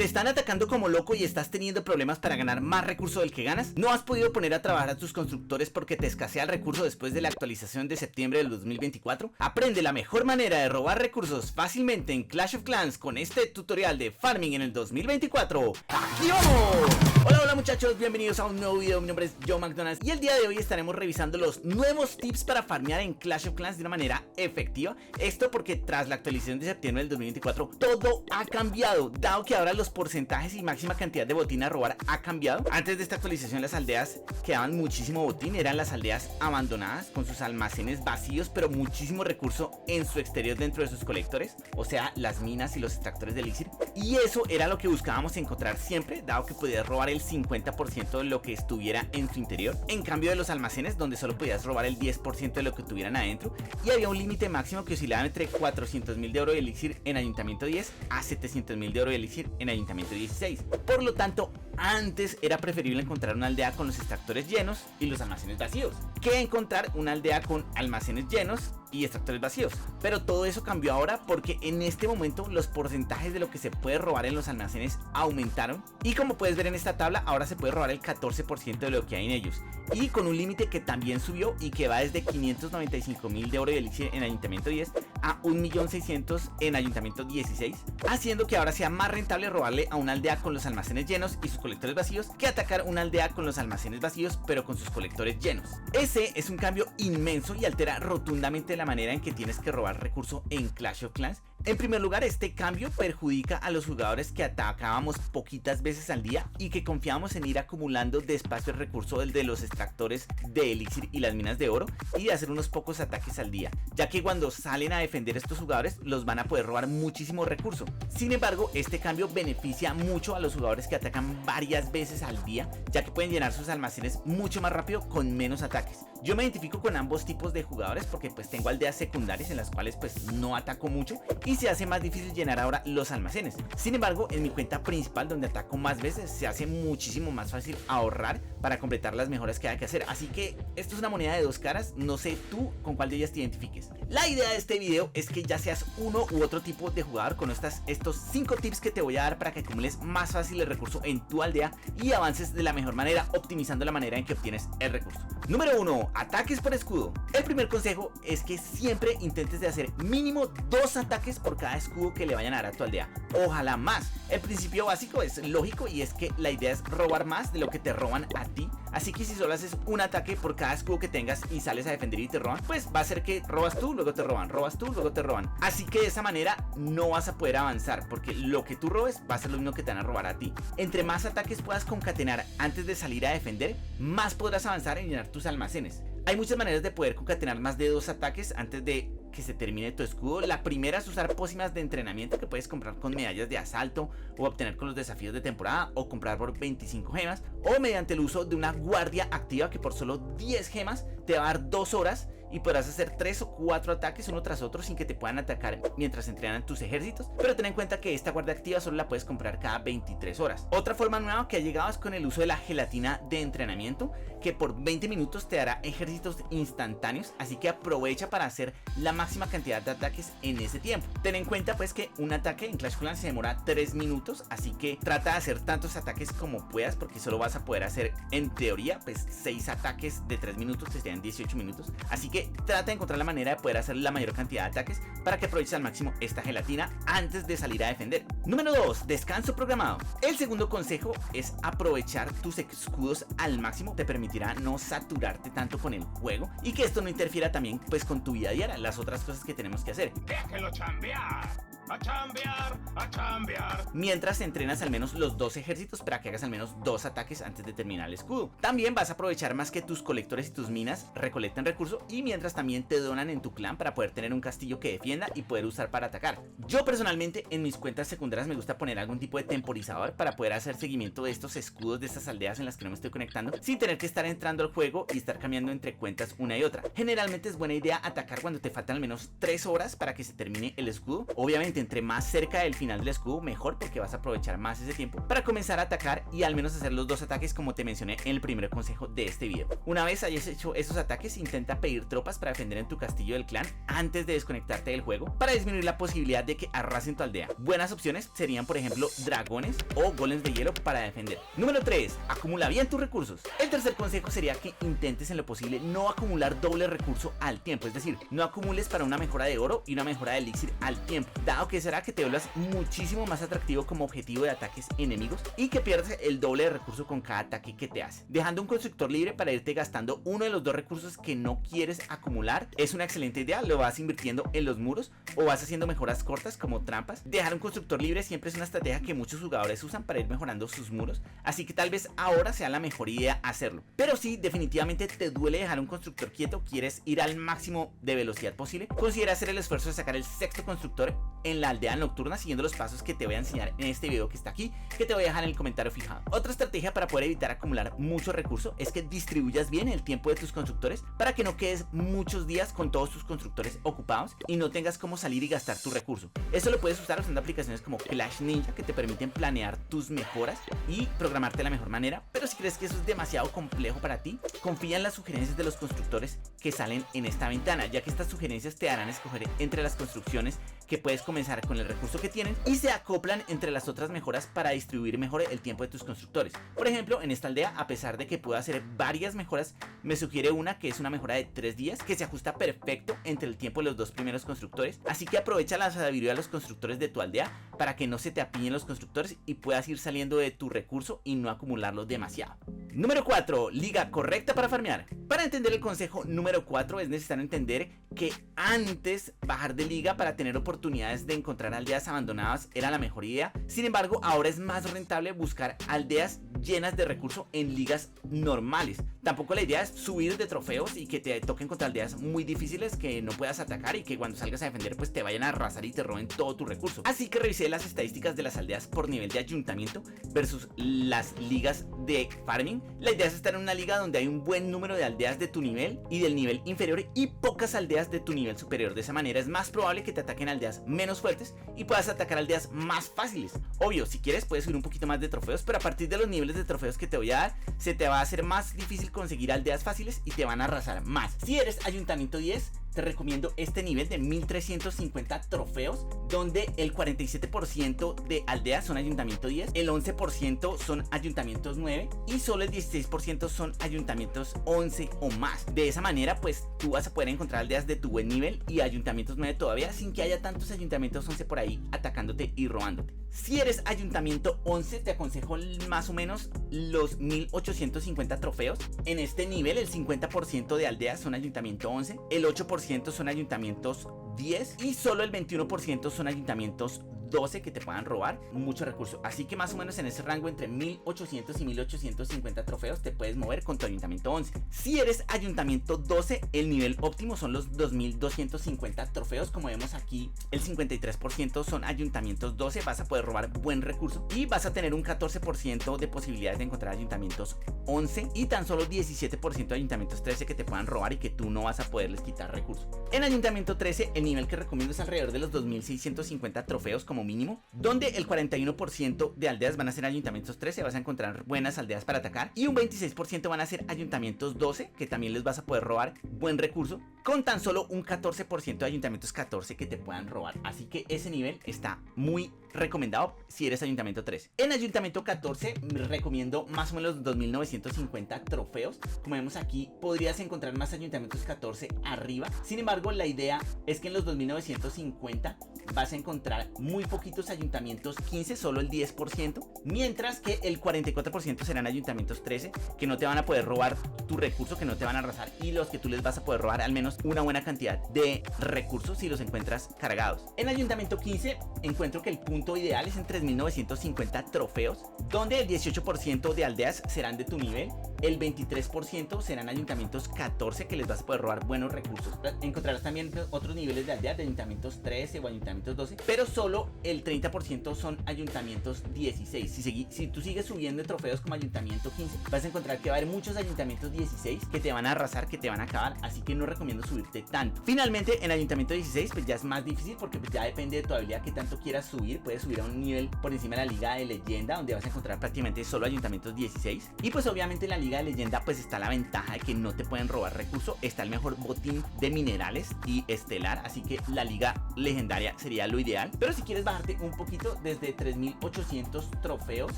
¿Te están atacando como loco y estás teniendo problemas para ganar más recursos del que ganas? ¿No has podido poner a trabajar a tus constructores porque te escasea el recurso después de la actualización de septiembre del 2024? Aprende la mejor manera de robar recursos fácilmente en Clash of Clans con este tutorial de farming en el 2024. ¡Aquí vamos! Hola muchachos, bienvenidos a un nuevo video. Mi nombre es Joe McDonald's y el día de hoy estaremos revisando los nuevos tips para farmear en Clash of Clans de una manera efectiva. Esto porque tras la actualización de septiembre del 2024 todo ha cambiado, dado que ahora los porcentajes y máxima cantidad de botín a robar ha cambiado. Antes de esta actualización las aldeas que daban muchísimo botín eran las aldeas abandonadas con sus almacenes vacíos pero muchísimo recurso en su exterior dentro de sus colectores, o sea las minas y los extractores de elixir, y eso era lo que buscábamos encontrar siempre, dado que podías robar el 50% de lo que estuviera en su interior, en cambio de los almacenes donde solo podías robar el 10% de lo que tuvieran adentro, y había un límite máximo que oscilaba entre 400.000 de oro de elixir en ayuntamiento 10 a 700.000 de oro de elixir en ayuntamiento 16. Por lo tanto, antes era preferible encontrar una aldea con los extractores llenos y los almacenes vacíos que encontrar una aldea con almacenes llenos y extractores vacíos. Pero todo eso cambió ahora porque en este momento los porcentajes de lo que se puede robar en los almacenes aumentaron, y como puedes ver en esta tabla ahora se puede robar el 14% de lo que hay en ellos, y con un límite que también subió y que va desde 595.000 de oro de elixir en ayuntamiento 10 a 1.600.000 en ayuntamiento 16, haciendo que ahora sea más rentable robarle a una aldea con los almacenes llenos y sus colectores vacíos que atacar una aldea con los almacenes vacíos pero con sus colectores llenos. Ese es un cambio inmenso y altera rotundamente la manera en que tienes que robar recursos en Clash of Clans. En primer lugar, este cambio perjudica a los jugadores que atacábamos poquitas veces al día y que confiábamos en ir acumulando despacio el recurso del de los extractores de elixir y las minas de oro y de hacer unos pocos ataques al día, ya que cuando salen a defender estos jugadores los van a poder robar muchísimo recurso. Sin embargo, este cambio beneficia mucho a los jugadores que atacan varias veces al día, ya que pueden llenar sus almacenes mucho más rápido con menos ataques. Yo me identifico con ambos tipos de jugadores porque pues tengo aldeas secundarias en las cuales pues no ataco mucho y se hace más difícil llenar ahora los almacenes. Sin embargo, en mi cuenta principal donde ataco más veces se hace muchísimo más fácil ahorrar para completar las mejoras que hay que hacer. Así que esto es una moneda de dos caras, no sé tú con cuál de ellas te identifiques. La idea de este video es que ya seas uno u otro tipo de jugador con estos 5 tips que te voy a dar para que acumules más fácil el recurso en tu aldea y avances de la mejor manera optimizando la manera en que obtienes el recurso. Número 1. Ataques por escudo. El primer consejo es que siempre intentes de hacer mínimo 2 ataques por cada escudo que le vayan a dar a tu aldea, ojalá más. El principio básico es lógico y es que la idea es robar más de lo que te roban a ti, así que si solo haces un ataque por cada escudo que tengas y sales a defender y te roban, pues va a ser que robas tú, luego te roban, robas tú, luego te roban, así que de esa manera no vas a poder avanzar porque lo que tú robes va a ser lo mismo que te van a robar a ti. Entre más ataques puedas concatenar antes de salir a defender, más podrás avanzar en llenar tus almacenes. Hay muchas maneras de poder concatenar más de 2 ataques antes de que se termine tu escudo. La primera es usar pócimas de entrenamiento que puedes comprar con medallas de asalto o obtener con los desafíos de temporada, o comprar por 25 gemas, o mediante el uso de una guardia activa que por solo 10 gemas te va a dar 2 horas y podrás hacer 3 o 4 ataques uno tras otro sin que te puedan atacar mientras entrenan tus ejércitos, pero ten en cuenta que esta guardia activa solo la puedes comprar cada 23 horas. Otra forma nueva que ha llegado es con el uso de la gelatina de entrenamiento, que por 20 minutos te dará ejércitos instantáneos, así que aprovecha para hacer la máxima cantidad de ataques en ese tiempo. Ten en cuenta pues que un ataque en Clash of Clans se demora 3 minutos, así que trata de hacer tantos ataques como puedas porque solo vas a poder hacer en teoría pues 6 ataques de 3 minutos, que serían 18 minutos, así que trata de encontrar la manera de poder hacer la mayor cantidad de ataques para que aproveches al máximo esta gelatina antes de salir a defender. Número 2. Descanso programado. El segundo consejo es aprovechar tus escudos al máximo, te permitirá no saturarte tanto con el juego y que esto no interfiera también pues con tu vida diaria, las otras cosas que tenemos que hacer. ¡Déjelo chambear! ¡A chambear! ¡A chambear! Mientras entrenas al menos los 2 ejércitos para que hagas al menos 2 ataques antes de terminar el escudo. También vas a aprovechar más que tus colectores y tus minas recolecten recursos, y mientras también te donan en tu clan para poder tener un castillo que defienda y poder usar para atacar. Yo personalmente en mis cuentas secundarias me gusta poner algún tipo de temporizador para poder hacer seguimiento de estos escudos de estas aldeas en las que no me estoy conectando, sin tener que estar entrando al juego y estar cambiando entre cuentas una y otra. Generalmente es buena idea atacar cuando te faltan al menos 3 horas para que se termine el escudo. Obviamente Obviamente entre más cerca del final del escudo mejor, porque vas a aprovechar más ese tiempo para comenzar a atacar y al menos hacer los 2 ataques como te mencioné en el primer consejo de este video. Una vez hayas hecho esos ataques, intenta pedir tropas para defender en tu castillo del clan antes de desconectarte del juego para disminuir la posibilidad de que arrasen tu aldea. Buenas opciones serían por ejemplo dragones o golems de hielo para defender. Número 3. Acumula bien tus recursos. El tercer consejo sería que intentes en lo posible no acumular doble recurso al tiempo, es decir, no acumules para una mejora de oro y una mejora de elixir al tiempo, dado que será que te vuelvas muchísimo más atractivo como objetivo de ataques enemigos y que pierdas el doble de recurso con cada ataque que te hace. Dejando un constructor libre para irte gastando uno de los 2 recursos que no quieres acumular es una excelente idea. Lo vas invirtiendo en los muros o vas haciendo mejoras cortas como trampas. Dejar un constructor libre siempre es una estrategia que muchos jugadores usan para ir mejorando sus muros, así que tal vez ahora sea la mejor idea hacerlo. Pero si definitivamente te duele dejar un constructor quieto, quieres ir al máximo de velocidad posible, considera hacer el esfuerzo de sacar el 6º constructor en la aldea nocturna siguiendo los pasos que te voy a enseñar en este video que está aquí, que te voy a dejar en el comentario fijado. Otra estrategia para poder evitar acumular mucho recurso es que distribuyas bien el tiempo de tus constructores para que no quedes muchos días con todos tus constructores ocupados y no tengas cómo salir y gastar tu recurso. Eso lo puedes usar usando aplicaciones como Clash Ninja que te permiten planear tus mejoras y programarte de la mejor manera, pero si crees que eso es demasiado complejo para ti, confía en las sugerencias de los constructores que salen en esta ventana, ya que estas sugerencias te harán escoger entre las construcciones que puedes comenzar con el recurso que tienen y se acoplan entre las otras mejoras para distribuir mejor el tiempo de tus constructores. Por ejemplo, en esta aldea, a pesar de que puedo hacer varias mejoras, me sugiere una que es una mejora de 3 días que se ajusta perfecto entre el tiempo de los 2 primeros constructores, así que aprovecha la sabiduría de los constructores de tu aldea para que no se te apiñen los constructores y puedas ir saliendo de tu recurso y no acumularlo demasiado. Número 4. Liga correcta para farmear. Para entender el consejo número 4 es necesario entender que antes bajar de liga para tener oportunidades de encontrar aldeas abandonadas era la mejor idea. Sin embargo, ahora es más rentable buscar aldeas llenas de recursos en ligas normales. Tampoco la idea es subir de trofeos y que te toquen contra aldeas muy difíciles que no puedas atacar y que cuando salgas a defender pues te vayan a arrasar y te roben todo tu recurso. Así que revisé las estadísticas de las aldeas por nivel de ayuntamiento versus las ligas de farming. La idea es estar en una liga donde hay un buen número de aldeas de tu nivel y del nivel inferior y pocas aldeas de tu nivel superior. De esa manera es más probable que te ataquen aldeas menos fuertes y puedas atacar aldeas más fáciles. Obvio, si quieres puedes subir un poquito más de trofeos, pero a partir de los niveles de trofeos que te voy a dar, se te va a hacer más difícil conseguir aldeas fáciles y te van a arrasar más. Si eres ayuntamiento 10, te recomiendo este nivel de 1350 trofeos, donde el 47% de aldeas son ayuntamiento 10, el 11% son ayuntamientos 9 y solo el 16% son ayuntamientos 11 o más. De esa manera pues tú vas a poder encontrar aldeas de tu buen nivel y ayuntamientos 9 todavía sin que haya tantos ayuntamientos 11 por ahí atacándote y robándote. Si eres ayuntamiento 11 te aconsejo más o menos los 1850 trofeos. En este nivel el 50% de aldeas son ayuntamiento 11, el 8% son ayuntamientos 10 y solo el 21% son ayuntamientos 12 que te puedan robar mucho recurso. Así que más o menos en ese rango entre 1800 y 1850 trofeos te puedes mover con tu ayuntamiento 11. Si eres ayuntamiento 12, el nivel óptimo son los 2250 trofeos. Como vemos aquí, el 53% son ayuntamientos 12. Vas a poder robar buen recurso y vas a tener un 14% de posibilidades de encontrar ayuntamientos 11 y tan solo 17% de ayuntamientos 13 que te puedan robar y que tú no vas a poderles quitar recursos. En ayuntamiento 13, el nivel que recomiendo es alrededor de los 2650 trofeos como mínimo, donde el 41% de aldeas van a ser ayuntamientos 13, vas a encontrar buenas aldeas para atacar, y un 26% van a ser ayuntamientos 12, que también les vas a poder robar buen recurso, con tan solo un 14% de ayuntamientos 14 que te puedan robar. Así que ese nivel está muy recomendado si eres ayuntamiento 13. En ayuntamiento 14 recomiendo más o menos 2950 trofeos. Como vemos aquí, podrías encontrar más ayuntamientos 14 arriba. Sin embargo, la idea es que en los 2950 vas a encontrar muy poquitos ayuntamientos 15, solo el 10%, mientras que el 44% serán ayuntamientos 13, que no te van a poder robar tu recurso, que no te van a arrasar, y los que tú les vas a poder robar al menos una buena cantidad de recursos si los encuentras cargados. En ayuntamiento 15 encuentro que el punto punto ideal es en 3950 trofeos, donde el 18% de aldeas serán de tu nivel, el 23% serán ayuntamientos 14 que les vas a poder robar buenos recursos. Encontrarás también otros niveles de aldeas de ayuntamientos 13 o ayuntamientos 12, pero solo el 30% son ayuntamientos 16. Si tú sigues subiendo trofeos como ayuntamiento 15, vas a encontrar que va a haber muchos ayuntamientos 16 que te van a arrasar, que te van a acabar, así que no recomiendo subirte tanto. Finalmente, en ayuntamiento 16 pues ya es más difícil porque pues ya depende de tu habilidad que tanto quieras subir. Puedes subir a un nivel por encima de la liga de leyenda, donde vas a encontrar prácticamente solo ayuntamientos 16, y pues obviamente en la liga de leyenda pues está la ventaja de que no te pueden robar recursos, está el mejor botín de minerales y estelar, así que la liga legendaria sería lo ideal. Pero si quieres bajarte un poquito, desde 3800 trofeos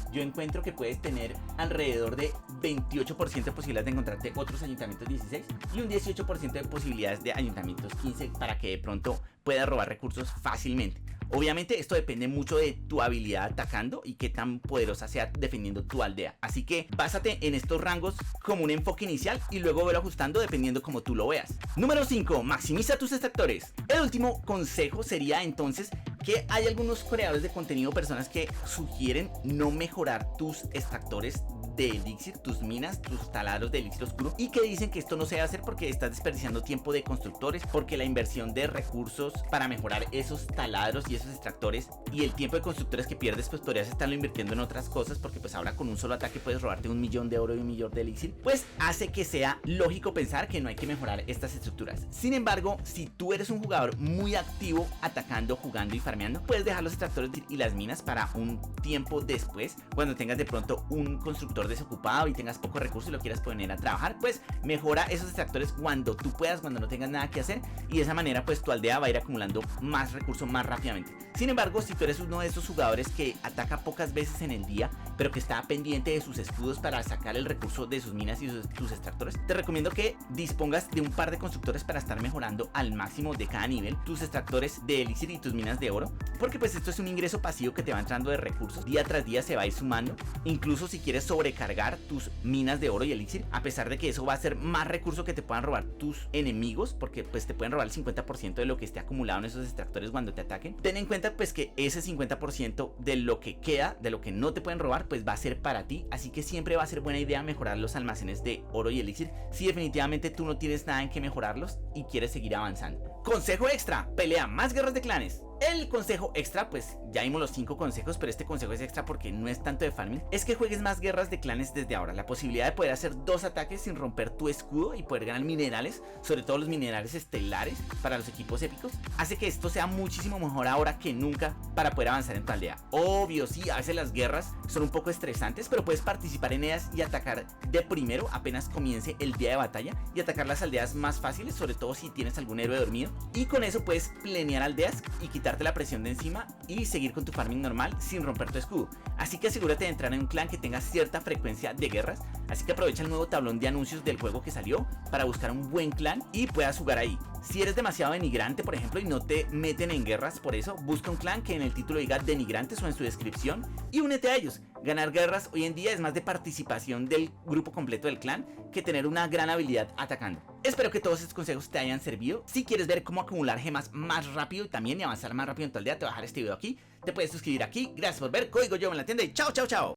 yo encuentro que puedes tener alrededor de 28% de posibilidades de encontrarte otros ayuntamientos 16 y un 18% de posibilidades de ayuntamientos 15 para que de pronto puedas robar recursos fácilmente. Obviamente esto depende mucho de tu habilidad atacando y qué tan poderosa sea defendiendo tu aldea. Así que básate en estos rangos como un enfoque inicial y luego velo ajustando dependiendo como tú lo veas. Número 5. Maximiza tus extractores. El último consejo sería entonces que hay algunos creadores de contenido, personas que sugieren no mejorar tus extractores de elixir, tus minas, tus taladros de elixir oscuro, y que dicen que esto no se debe hacer porque estás desperdiciando tiempo de constructores, porque la inversión de recursos para mejorar esos taladros y esos extractores y el tiempo de constructores que pierdes pues podrías estarlo invirtiendo en otras cosas, porque pues ahora con un solo ataque puedes robarte 1 millón de oro y 1 millón de elixir, pues hace que sea lógico pensar que no hay que mejorar estas estructuras. Sin embargo, si tú eres un jugador muy activo atacando, jugando y farmeando, puedes dejar los extractores y las minas para un tiempo después, cuando tengas de pronto un constructor desocupado y tengas pocos recursos y lo quieras poner a trabajar, pues mejora esos extractores cuando tú puedas, cuando no tengas nada que hacer, y de esa manera pues tu aldea va a ir acumulando más recursos más rápidamente. Sin embargo, si tú eres uno de esos jugadores que ataca pocas veces en el día, pero que está pendiente de sus escudos para sacar el recurso de sus minas y sus extractores, te recomiendo que dispongas de un par de constructores para estar mejorando al máximo de cada nivel tus extractores de elixir y tus minas de oro, porque pues esto es un ingreso pasivo que te va entrando de recursos, día tras día se va a ir sumando. Incluso si quieres sobrecargar tus minas de oro y elixir, a pesar de que eso va a ser más recurso que te puedan robar tus enemigos, porque pues te pueden robar el 50% de lo que esté acumulado en esos extractores cuando te ataquen, ten en cuenta pues que ese 50% de lo que queda, de lo que no te pueden robar, pues va a ser para ti, así que siempre va a ser buena idea mejorar los almacenes de oro y elixir si definitivamente tú no tienes nada en que mejorarlos y quieres seguir avanzando. Consejo extra: pelea más guerras de clanes. El consejo extra, pues ya vimos los 5 consejos, pero este consejo es extra porque no es tanto de farming, es que juegues más guerras de clanes desde ahora. La posibilidad de poder hacer 2 ataques sin romper tu escudo y poder ganar minerales, sobre todo los minerales estelares para los equipos épicos, hace que esto sea muchísimo mejor ahora que nunca para poder avanzar en tu aldea. Obvio, sí, a veces las guerras son un poco estresantes, pero puedes participar en ellas y atacar de primero apenas comience el día de batalla y atacar las aldeas más fáciles, sobre todo si tienes algún héroe dormido, y con eso puedes planear aldeas y quitar la presión de encima y seguir con tu farming normal sin romper tu escudo. Así que asegúrate de entrar en un clan que tenga cierta frecuencia de guerras, así que aprovecha el nuevo tablón de anuncios del juego que salió para buscar un buen clan y puedas jugar ahí. Si eres demasiado denigrante, por ejemplo, y no te meten en guerras por eso, busca un clan que en el título diga denigrantes o en su descripción y únete a ellos. Ganar guerras hoy en día es más de participación del grupo completo del clan que tener una gran habilidad atacando. Espero que todos estos consejos te hayan servido. Si quieres ver cómo acumular gemas más rápido y también avanzar más rápido en tu aldea, te voy a dejar este video aquí. Te puedes suscribir aquí. Gracias por ver. Código YOVO en la tienda y chao, chao, chao.